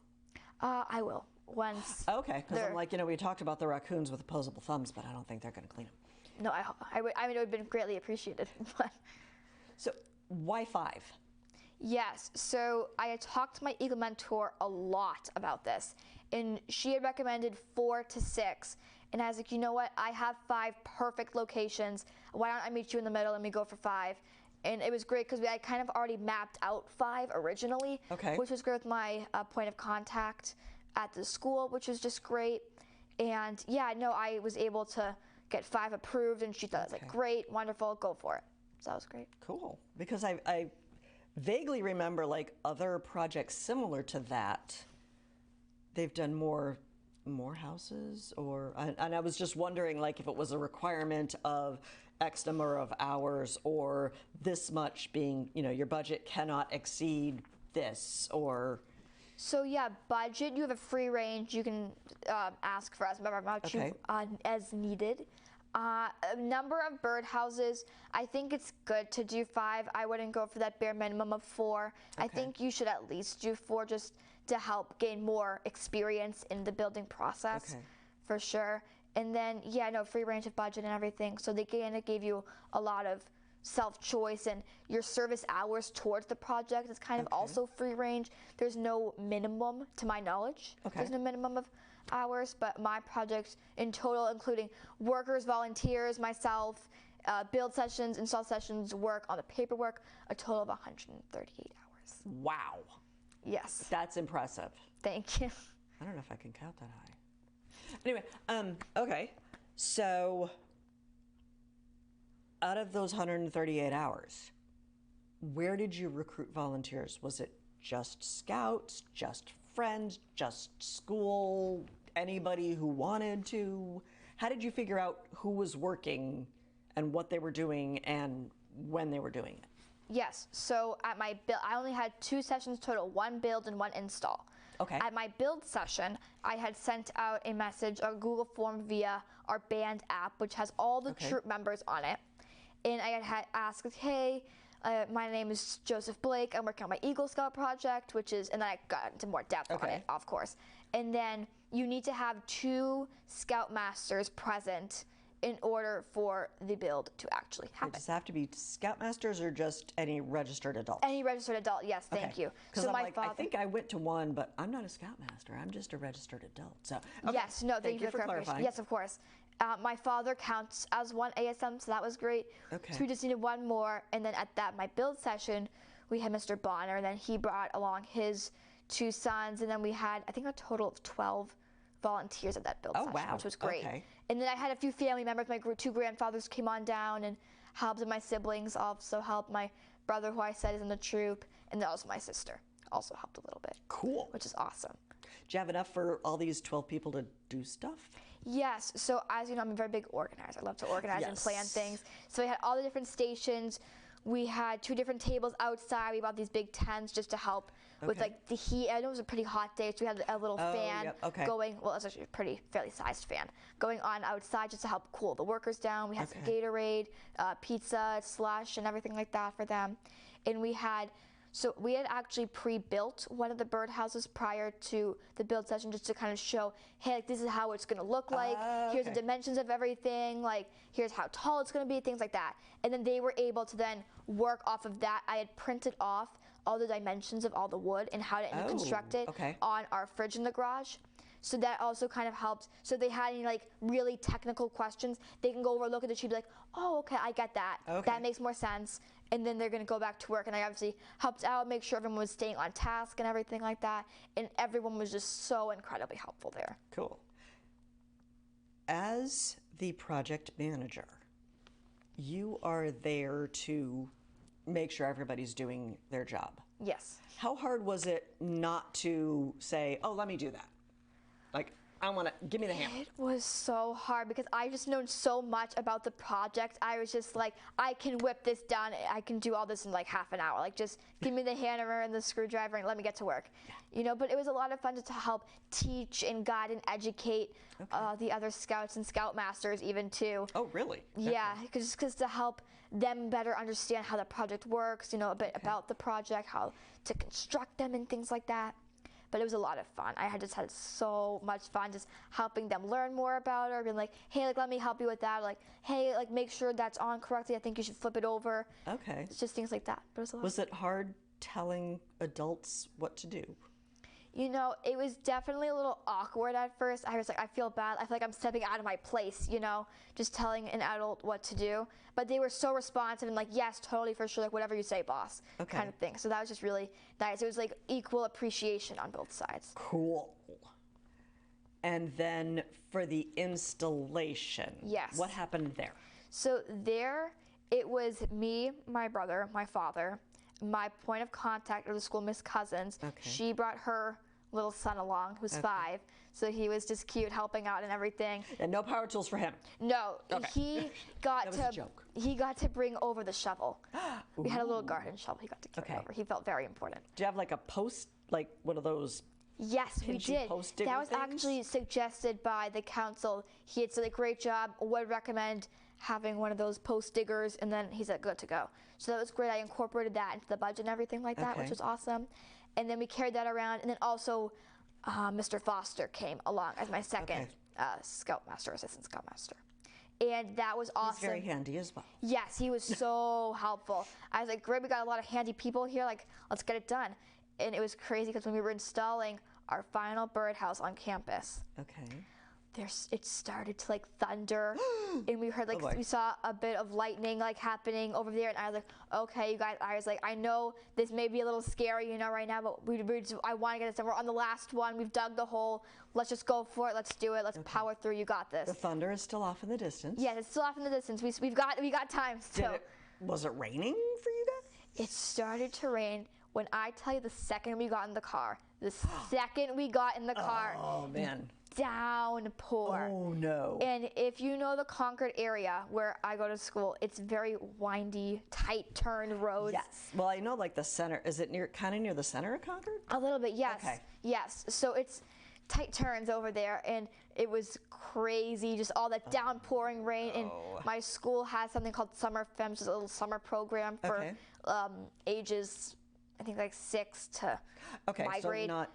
I will, once. Okay, because I'm They're- like, we talked about the raccoons with opposable thumbs, but I don't think they're going to clean them. No, I mean, it would have been greatly appreciated. But So why 5? yes, so I had talked to my Eagle mentor a lot about this, and she had recommended 4 to 6. And I was like, you know what? I have 5 perfect locations. Why don't I meet you in the middle and we go for 5? And it was great because we had kind of already mapped out 5 originally, Okay. which was great with my point of contact at the school, which was just great. And yeah, no, I was able to get 5 approved, and she thought it was like, Okay. great, wonderful, go for it. So that was great. Cool. Because I vaguely remember like other projects similar to that. They've done more houses, or and I was just wondering like if it was a requirement of X number of hours, or this much being, your budget cannot exceed this, or So yeah, budget, you have a free range. You can ask for as much Okay. as needed. A number of birdhouses, I think it's good to do 5. I wouldn't go for that bare minimum of 4. I Okay. think you should at least do 4 just to help gain more experience in the building process, Okay. for sure. And then, yeah, no, free range of budget and everything. So they kind of gave you a lot of self-choice, and your service hours towards the project is kind of also free range. There's no minimum, to my knowledge. There's no minimum of hours, but my project in total, including workers, volunteers, myself, build sessions, install sessions, work on the paperwork, a total of 138 hours. Wow. Yes. That's impressive. Thank you. I don't know if I can count that high. Anyway, okay. So out of those 138 hours, where did you recruit volunteers? Was it just scouts, just friends, just school, anybody who wanted to? How did you figure out who was working and what they were doing and when they were doing it? Yes, so at my build, I only had 2 sessions total, 1 build and 1 install. Okay. At my build session, I had sent out a message, a Google form via our band app, which has all the troop members on it. And I had asked, hey, my name is Joseph Blake. I'm working on my Eagle Scout project, which is, and then I got into more depth on it, of course. And then you need to have 2 Scoutmasters present in order for the build to actually happen. Does it have to be Scoutmasters or just any registered adult? Any registered adult, yes, thank you. Because so I think I went to one, but I'm not a Scoutmaster. I'm just a registered adult. So yes, no, thank you for clarifying. Yes, of course. My father counts as one ASM, so that was great. Okay. So we just needed 1 more, and then at my build session, we had Mr. Bonner, and then he brought along his 2 sons, and then we had, I think, a total of 12 volunteers at that build session, which was great. And then I had a few family members. My 2 grandfathers came on down and helped, and my siblings also helped. My brother, who I said is in the troop, and then also my sister also helped a little bit. Cool. Which is awesome. Do you have enough for all these 12 people to do stuff? Yes. So as you know, I'm a very big organizer. I love to organize and plan things. So we had all the different stations. We had 2 different tables outside. We bought these big tents just to help with like the heat. I know it was a pretty hot day, so we had a little fan going. Well, it's actually a pretty fairly sized fan going on outside just to help cool the workers down. We had some Gatorade, pizza, slush, and everything like that for them. And we had actually pre-built one of the birdhouses prior to the build session just to kind of show, hey, like, this is how it's going to look like. Here's the dimensions of everything. Like, here's how tall it's going to be, things like that. And then they were able to then work off of that. I had printed off all the dimensions of all the wood and how to construct it on our fridge in the garage. So that also kind of helped. So if they had any like really technical questions, they can go over, look at the sheet, be like, oh, okay, I get that. That makes more sense. And then they're going to go back to work. And I obviously helped out, make sure everyone was staying on task and everything like that. And everyone was just so incredibly helpful there. Cool. As the project manager, you are there to make sure everybody's doing their job. Yes. How hard was it not to say, oh, let me do that? Like, I want to, give me the hammer. It was so hard because I just known so much about the project. I was just like, I can whip this done. I can do all this in like half an hour. Like, just give me the hammer and the screwdriver and let me get to work. You know, but it was a lot of fun just to help teach and guide and educate the other scouts and scoutmasters even too. Oh, really? Yeah, because to help them better understand how the project works, you know, a bit about the project, how to construct them and things like that. But it was a lot of fun. I just had so much fun just helping them learn more about it, or being like, hey, like, let me help you with that. Or like, hey, like, make sure that's on correctly. I think you should flip it over. Okay. It's just things like that. But it was a lot. Was it hard telling adults what to do? You know, it was definitely a little awkward at first. I was like, I feel bad. I feel like I'm stepping out of my place, you know, just telling an adult what to do. But they were so responsive and like, yes, totally, for sure, like, whatever you say, boss, kind of thing. So that was just really nice. It was like equal appreciation on both sides. Cool. And then for the installation, what happened there? So there, it was me, my brother, my father, my point of contact at the school, Miss Cousins. She brought her little son along, who's 5, so he was just cute, helping out and everything. And no power tools for him. No, he got he got to bring over the shovel. We had a little garden shovel he got to carry over. He felt very important. Do you have like a post, like one of those? Yes, we did. That was actually suggested by the council. He had said, great job, would recommend having one of those post diggers, and then he said, good to go. So that was great. I incorporated that into the budget and everything like that, which was awesome. And then we carried that around, and then also Mr. Foster came along as my second assistant scoutmaster. and that was awesome. He's very handy as well. Yes, he was so helpful. I was like, great, we got a lot of handy people here, like, let's get it done. And it was crazy because when we were installing our final birdhouse on campus, Okay. it started to like thunder, and we heard like we saw a bit of lightning like happening over there, and I was like, okay, you guys, I was like, I know this may be a little scary, you know, right now, but I want to get this done. We're on the last one. We've dug the hole. Let's just go for it. Let's do it. Let's power through. You got this. The thunder is still off in the distance. Yeah, it's still off in the distance. We got time still. Was it raining for you guys? It started to rain. When I tell you, the second we got in the car, Oh man. Downpour. Oh no. And if you know the Concord area where I go to school, it's very windy, tight turn roads. Yes. Well, I know like the center. Is it kind of near the center of Concord? A little bit, yes. Okay. Yes. So it's tight turns over there, and it was crazy, just all that downpouring rain. And my school has something called Summer Fem, which is a little summer program for ages, I think like 6 to my grade. So not.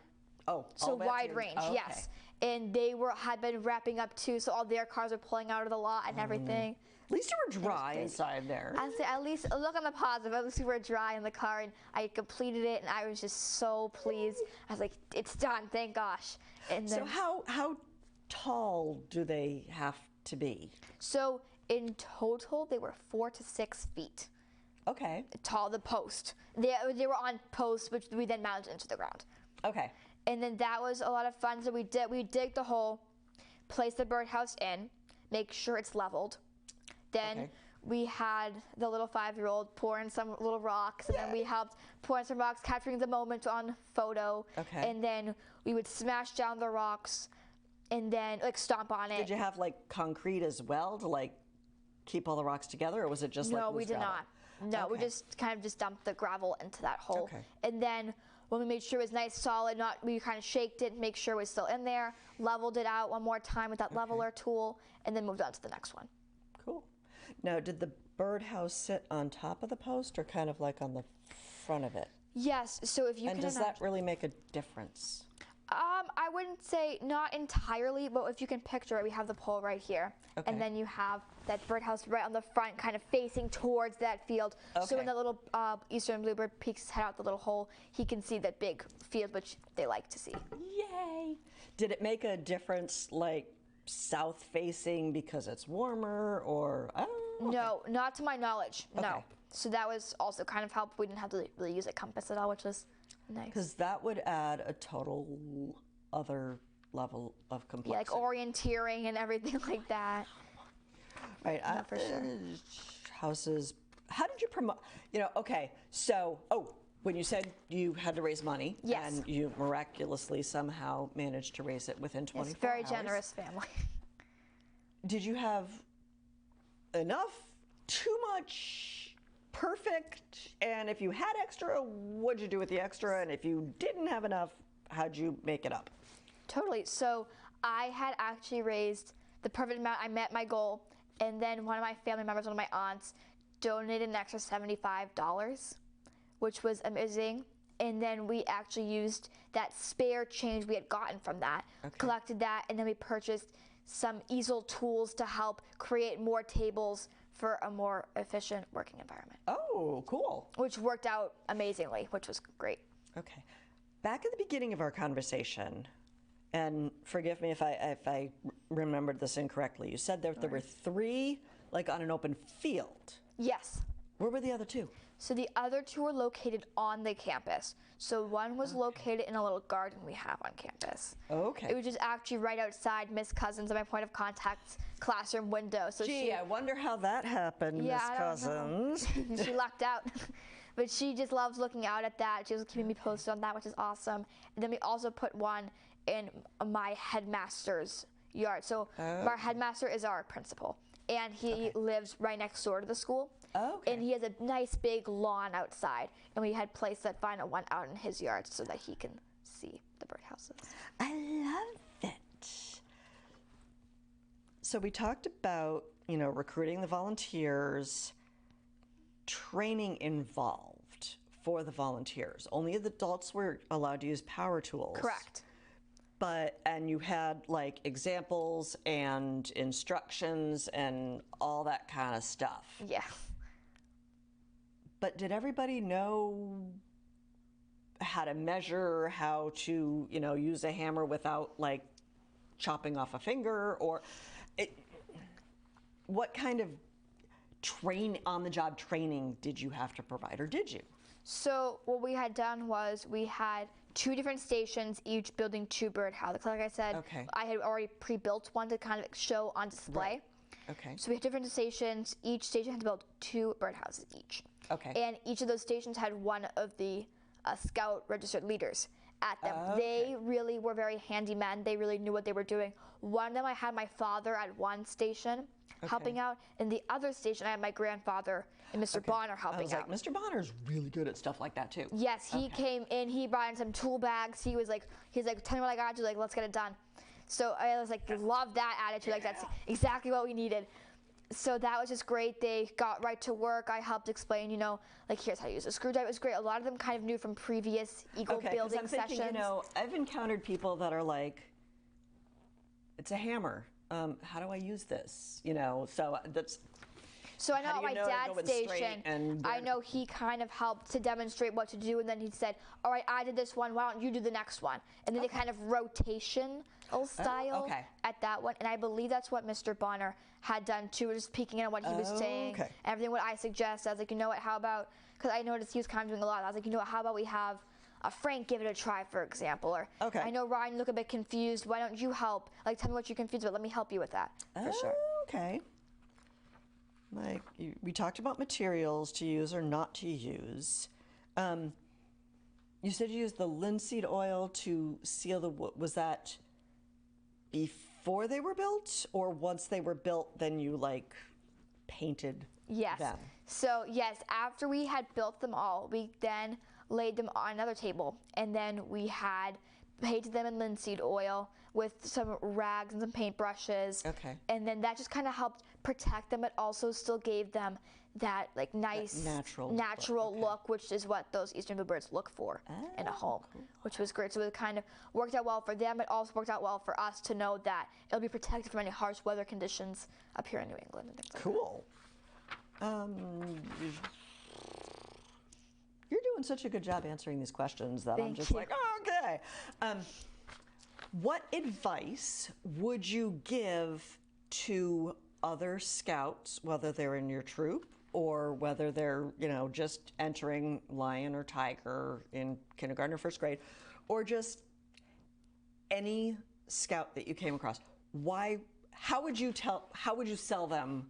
So wide range, yes. And they had been wrapping up too, so all their cars were pulling out of the lot and everything. At least you were dry inside there. I say, at least look on the positive. At least we were dry in the car, and I completed it, and I was just so pleased. I was like, "It's done, thank gosh!" And then, so how tall do they have to be? So in total, they were 4 to 6 feet. Okay. Tall, the post. They were on posts, which we then mounted into the ground. Okay. And then that was a lot of fun. So we dig the hole, place the birdhouse in, make sure it's leveled. Then we had the little 5-year-old pour in some little rocks, and then we helped pour in some rocks, capturing the moment on photo. Okay. And then we would smash down the rocks, and then like stomp on it. Did you have like concrete as well to like keep all the rocks together, or was it just like No, loose we did gravel? not. No, we just kind of just dumped the gravel into that hole. Okay. And then when we made sure it was nice, solid, we kind of shaked it, make sure it was still in there, leveled it out one more time with that leveler tool, and then moved on to the next one. Cool. Now, did the birdhouse sit on top of the post or kind of like on the front of it? Yes, so if you And can does imagine, that really make a difference? I wouldn't say not entirely, but if you can picture it, we have the pole right here. Okay. And then you have that birdhouse right on the front, kind of facing towards that field. So when the little Eastern Bluebird peeks his head out the little hole, he can see that big field, which they like to see. Yay! Did it make a difference, like south facing because it's warmer, or No, not to my knowledge. Okay. No. So that was also kind of helpful. We didn't have to really use a compass at all, which was nice. Because that would add a total other level of complexity. Yeah, like orienteering and everything like that. Right. For sure. Houses. How did you promote? Okay. So, when you said you had to raise money, Yes. and you miraculously somehow managed to raise it within 24 It's very hours. generous family. Did you have enough? Too much? Perfect? And if you had extra, what'd you do with the extra? And if you didn't have enough, how'd you make it up? Totally. So I had actually raised the perfect amount. I met my goal. And then one of my family members, one of my aunts, donated an extra $75, which was amazing. And then we actually used that spare change we had gotten from that, collected that, and then we purchased some easel tools to help create more tables for a more efficient working environment. Oh, cool. Which worked out amazingly, which was great. Okay. Back at the beginning of our conversation, and forgive me if I remembered this incorrectly, you said that there were 3, like on an open field. Yes. Where were the other 2? So the other 2 were located on the campus. So one was located in a little garden we have on campus. Okay. It was just actually right outside Miss Cousins, my point of contact's classroom window. So Gee, I wonder how that happened, Miss Cousins. She lucked out. But she just loves looking out at that. She was keeping me posted on that, which is awesome. And then we also put one in my headmaster's yard. So our headmaster is our principal. And he lives right next door to the school. Okay. And he has a nice big lawn outside. And we had placed that final one out in his yard so that he can see the birdhouses. I love it. So we talked about, recruiting the volunteers, training involved for the volunteers. Only the adults were allowed to use power tools. Correct. and you had like examples and instructions and all that kind of stuff. Yeah. But did everybody know how to measure, how to, use a hammer without like chopping off a finger, or what kind of on-the-job training did you have to provide, or did you? So what we had done was we had 2 different stations, each building 2 birdhouses. Like I said, Okay. I had already pre-built one to kind of show on display. Right. Okay. So we had different stations. Each station had to build 2 birdhouses each. Okay. And each of those stations had one of the scout registered leaders at them. Okay. They really were very handy men. They really knew what they were doing. One of them, I had my father at one station helping out. In the other station, I had my grandfather and Mr. Bonner helping out. I was like, Mr. Bonner's really good at stuff like that too. Yes, he came in, he brought in some tool bags. He's like, tell me what I got to do, like, let's get it done. So I was like, love that attitude, like that's exactly what we needed. So that was just great. They got right to work. I helped explain, like here's how to use a screwdriver. It was great. A lot of them kind of knew from previous Eagle building I'm thinking, sessions. I've encountered people that are like, it's a hammer. How do I use this? So that's. So I know at my dad's station, and I know he kind of helped to demonstrate what to do, and then he said, all right, I did this one, why don't you do the next one? And then they kind of rotational style at that one. And I believe that's what Mr. Bonner had done too, just peeking in on what he was saying, everything what I suggest. I was like, you know what, how about, because I noticed he was kind of doing a lot. I was like, you know what, how about we have Frank give it a try, for example. Or I know Ryan, you look a bit confused. Why don't you help? Like, tell me what you're confused about. Let me help you with that, for sure. Okay. Like, we talked about materials to use or not to use. You said you used the linseed oil to seal the wood. Was that before they were built, or once they were built, then you like painted them? So yes, after we had built them all, we then laid them on another table, and then we had painted them in linseed oil with some rags and some paintbrushes. And then that just kind of helped protect them, but also still gave them that like nice natural look, which is what those Eastern Bluebirds look for in a home, which was great. So it kind of worked out well for them. It also worked out well for us to know that it'll be protected from any harsh weather conditions up here in New England and things like that. You're doing such a good job answering these questions that I'm just like, oh, okay. What advice would you give to other scouts, whether they're in your troop or whether they're, just entering Lion or Tiger in kindergarten or first grade, or just any scout that you came across? How would you sell them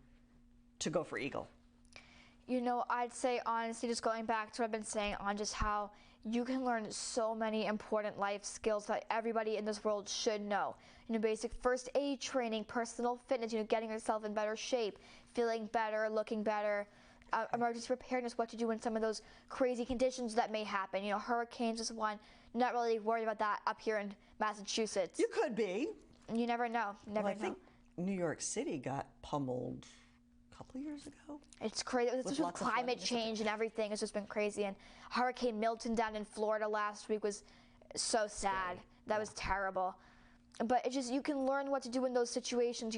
to go for Eagle? I'd say honestly, just going back to what I've been saying on just how you can learn so many important life skills that everybody in this world should know. Basic first aid training, personal fitness, getting yourself in better shape, feeling better, looking better, emergency preparedness, what to do in some of those crazy conditions that may happen. Hurricanes is one. Not really worried about that up here in Massachusetts. You could be. You never know. I think New York City got pummeled couple years ago. It's crazy. It's just with climate change and everything. It's just been crazy. And Hurricane Milton down in Florida last week was so sad. That was terrible. But it's just, you can learn what to do in those situations.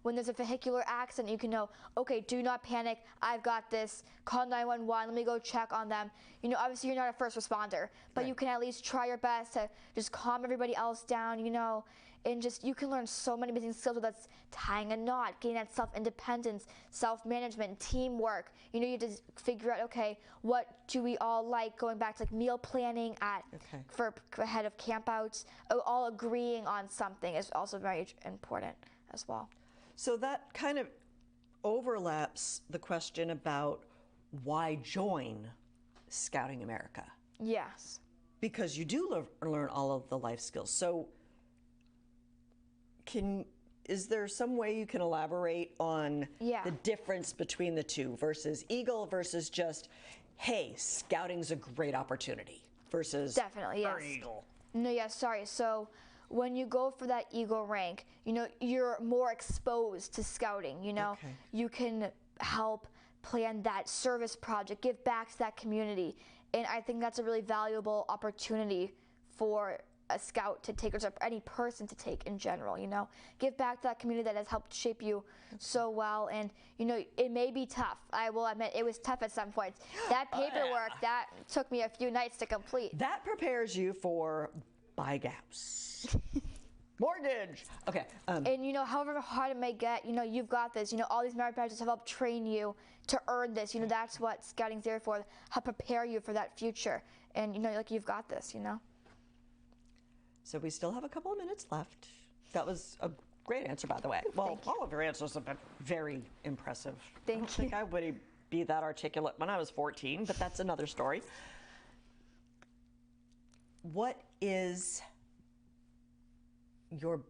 When there's a vehicular accident, you can know, okay, do not panic. I've got this. Call 911. Let me go check on them. Obviously you're not a first responder, but you can at least try your best to just calm everybody else down, and just, you can learn so many amazing skills, whether that's tying a knot, getting that self-independence, self-management, teamwork. You have to figure out, okay, what do we all like, going back to like meal planning for ahead of campouts. All agreeing on something is also very important as well. So that kind of overlaps the question about why join Scouting America. Yes. Because you do learn all of the life skills. So is there some way you can elaborate on the difference between the two versus Eagle versus just, hey, scouting's a great opportunity versus Eagle? No, yes, sorry. So when you go for that Eagle rank, you're more exposed to scouting. You can help plan that service project, give back to that community. And I think that's a really valuable opportunity for a scout to take, or any person to take in general, you know. Give back to that community that has helped shape you so well. And, you know, it may be tough. I will admit it was tough at some points. That paperwork, that took me a few nights to complete. That prepares you for buying a house. Mortgage. Okay. And, you know, however hard it may get, you know, you've got this. You know, all these merit badges have helped train you to earn this. You know, that's what scouting's there for, help prepare you for that future. And, you know, like, you've got this, you know. So we still have a couple of minutes left. That was a great answer, by the way. Well, all of your answers have been very impressive. Thank you. I don't think I would be that articulate when I was 14, but that's another story. What is your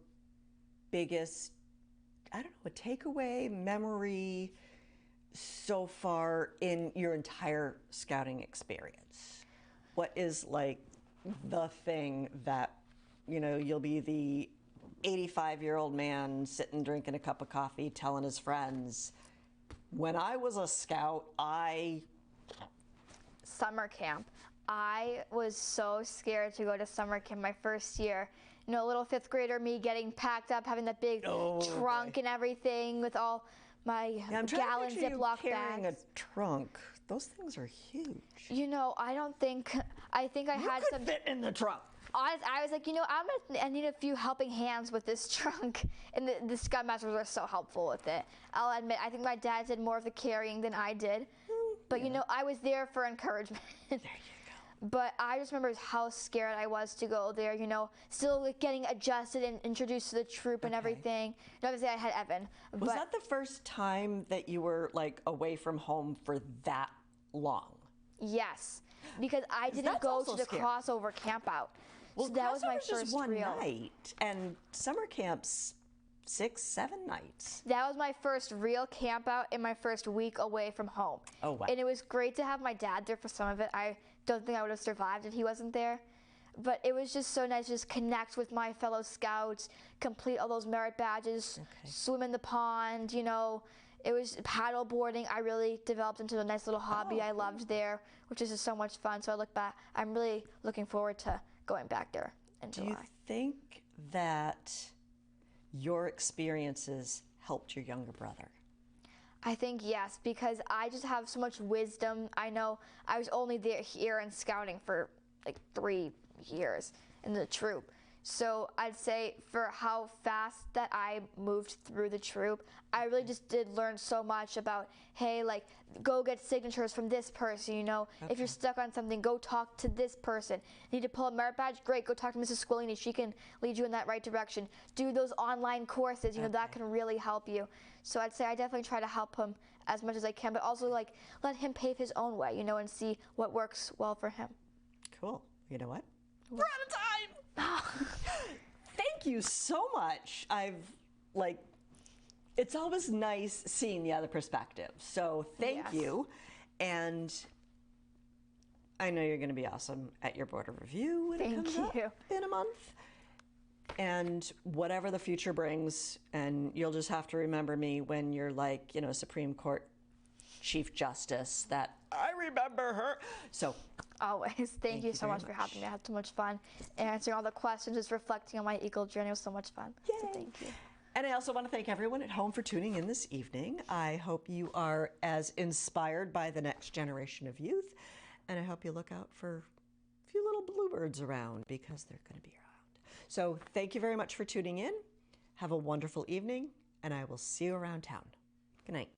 biggest, I don't know, a takeaway, memory so far in your entire scouting experience? What is like the thing that, you know, you'll be the 85-year-old man sitting drinking a cup of coffee telling his friends, when I was a scout, Summer camp. I was so scared to go to summer camp my first year. You know, little fifth grader me getting packed up, having that big trunk and everything with all my gallon Ziploc carrying bags. a trunk. Those things are huge. You know, I think I had could some. fit in the trunk. Honest, I was like, you know, I need a few helping hands with this trunk, and the Scout Masters were so helpful with it. I'll admit, I think my dad did more of the carrying than I did, but you know, I was there for encouragement. There you go. But I just remember how scared I was to go there, you know, still like getting adjusted and introduced to the troop and everything. And obviously I had Evan. Was that the first time that you were like away from home for that long? Yes, because I didn't that's go also to the scary. crossover camp out. Well, So that was my crossover's just first one real. night, and summer camp's 6, 7 nights. That was my first real camp out and my first week away from home. Oh, wow. And it was great to have my dad there for some of it. I don't think I would have survived if he wasn't there. But it was just so nice to just connect with my fellow scouts, complete all those merit badges, swim in the pond, you know. It was paddle boarding. I really developed into a nice little hobby I loved there, which is just so much fun. So I look back, I'm really looking forward to going back there in July. Do you think that your experiences helped your younger brother? I think yes, because I just have so much wisdom. I know I was only here in scouting for like 3 years in the troop. So I'd say for how fast that I moved through the troop, I really just did learn so much about, hey, like, go get signatures from this person, you know. If you're stuck on something, go talk to this person. Need to pull a merit badge? Great, go talk to Mrs. Squillini. She can lead you in that right direction. Do those online courses, you know, that can really help you. So I'd say I definitely try to help him as much as I can, but also, like, let him pave his own way, you know, and see what works well for him. Cool. You know what? We're out of time! Thank you so much. It's always nice seeing the other perspective. So thank you. And I know you're going to be awesome at your board of review when it comes up in a month. And whatever the future brings, and you'll just have to remember me when you're like, you know, Supreme Court Chief Justice, that I remember her. So always. Thank you so much for having me. I had so much fun answering all the questions, just reflecting on my Eagle journey. It was so much fun. Yay. So thank you. And I also want to thank everyone at home for tuning in this evening. I hope you are as inspired by the next generation of youth, and I hope you look out for a few little bluebirds around, because they're going to be around. So thank you very much for tuning in. Have a wonderful evening, and I will see you around town. Good night.